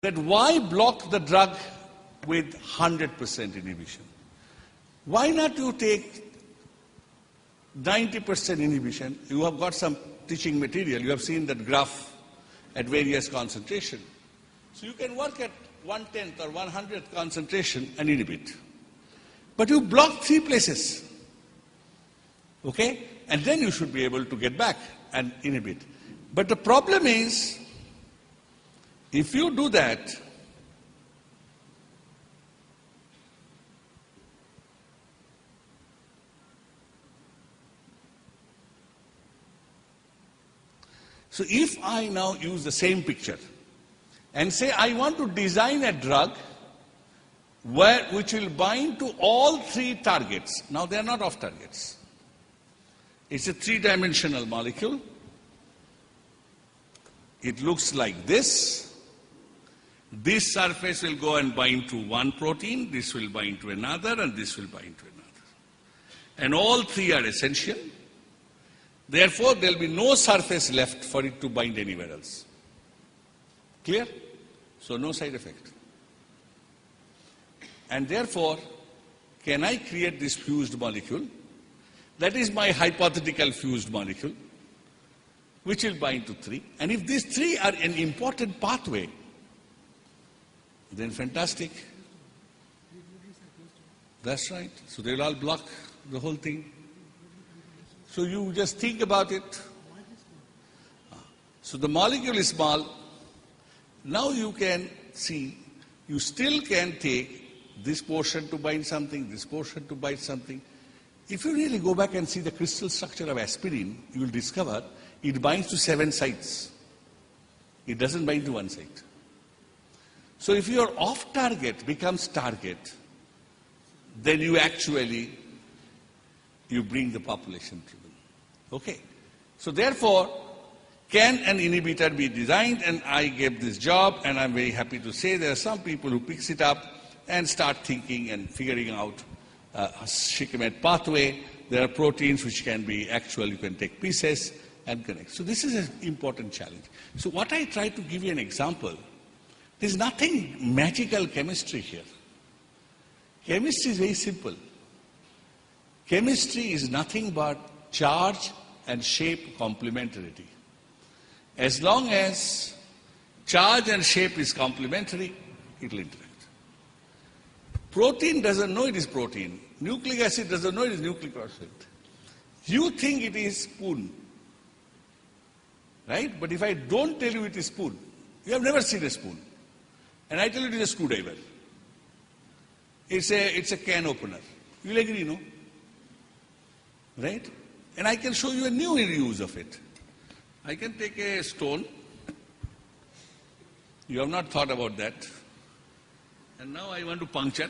that why block the drug with 100% inhibition? Why not you take 90% inhibition? You have got some teaching material. You have seen that graph at various concentration. So you can work at 1/10 or 100th concentration and inhibit. But you block 3 places. Okay? And then you should be able to get back and inhibit. But the problem is, if you do that, so if I now use the same picture and say I want to design a drug which will bind to all 3 targets. Now they are not off targets. It's a 3-dimensional molecule. It looks like this. This surface will go and bind to one protein, this will bind to another, and this will bind to another. And all 3 are essential. Therefore, there will be no surface left for it to bind anywhere else. Clear? So no side effect. And therefore, can I create this fused molecule? That is my hypothetical fused molecule, which will bind to 3. And if these 3 are an important pathway, then fantastic. That's right. So they will all block the whole thing. So you just think about it. So the molecule is small. Now you can see, you still can take this portion to bind something, this portion to bind something. If you really go back and see the crystal structure of aspirin, you will discover it binds to 7 sites. It doesn't bind to one site. So if your off-target becomes target, then you actually, you bring the population to them. Okay. So therefore, can an inhibitor be designed? And I gave this job, and I'm very happy to say there are some people who picks it up and start thinking and figuring out a Shikimate pathway. There are proteins which can be actual, you can take pieces and connect. So this is an important challenge. So what I try to give you an example, there's nothing magical chemistry here. Chemistry is very simple. Chemistry is nothing but charge and shape complementarity. As long as charge and shape is complementary, it will interact. Protein doesn't know it is protein. Nucleic acid doesn't know it is nucleic acid. You think it is spoon. Right? But if I don't tell you it is spoon, you have never seen a spoon. And I tell you it is a screwdriver. It's a can opener. You'll agree, no? Right? And I can show you a new use of it. I can take a stone. You have not thought about that. And now I want to puncture.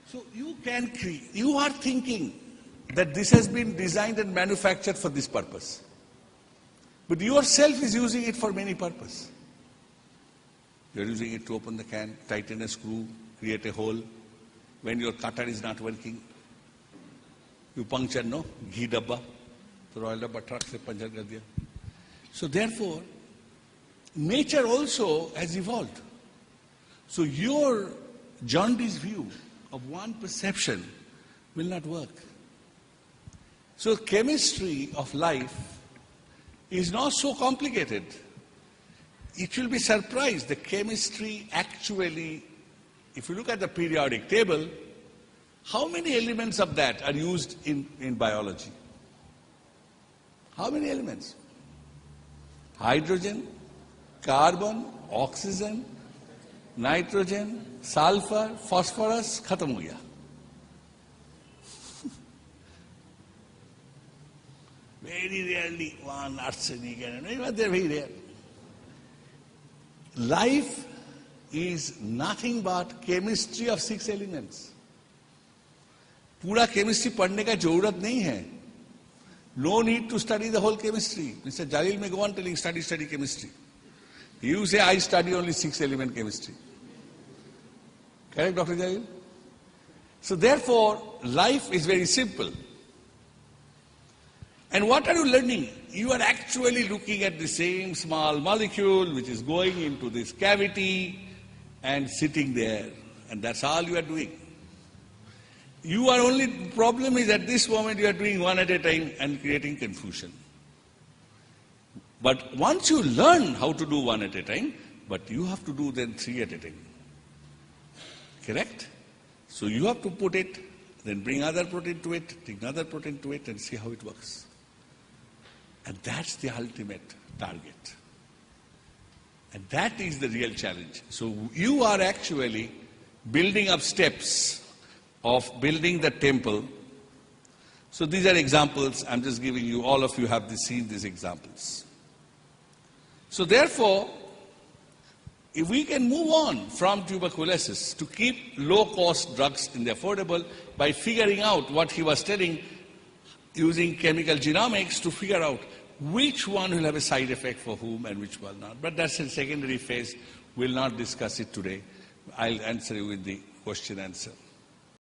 So you can create, you are thinking that this has been designed and manufactured for this purpose. But yourself is using it for many purposes. You are using it to open the can, tighten a screw, create a hole. When your cutter is not working, you puncture, no? Ghee dabba. So oil dabba truck se puncture kar diya. So therefore, nature also has evolved. So your jaundiced view of one perception will not work. So chemistry of life is not so complicated. It will be surprised. The chemistry actually, if you look at the periodic table, how many elements of that are used in biology? How many elements? Hydrogen, carbon, oxygen, nitrogen, sulfur, phosphorus, khatam ho gaya. Very rarely one arsenic and they're very rare. Life is nothing but chemistry of 6 elements. पूरा chemistry पढ़ने का जरूरत नहीं है. No need to study the whole chemistry. Mr. Jalil may go on telling study chemistry. You say I study only 6-element chemistry. Correct, Dr. Jalil? So therefore, life is very simple. And what are you learning? You are actually looking at the same small molecule which is going into this cavity and sitting there. And that's all you are doing. Your only problem is at this moment you are doing one at a time and creating confusion. But once you learn how to do one at a time, but you have to do then three at a time. Correct? So you have to put it, then bring other protein to it, bring another protein to it, and see how it works. And that's the ultimate target. And that is the real challenge. So you are actually building up steps of building the temple. So these are examples. I'm just giving you, all of you have seen these examples. So therefore, if we can move on from tuberculosis to keep low-cost drugs in the affordable by figuring out what he was telling, using chemical genomics to figure out which one will have a side effect for whom and which will not. But that's a secondary phase. We'll not discuss it today. I'll answer you with the question answer.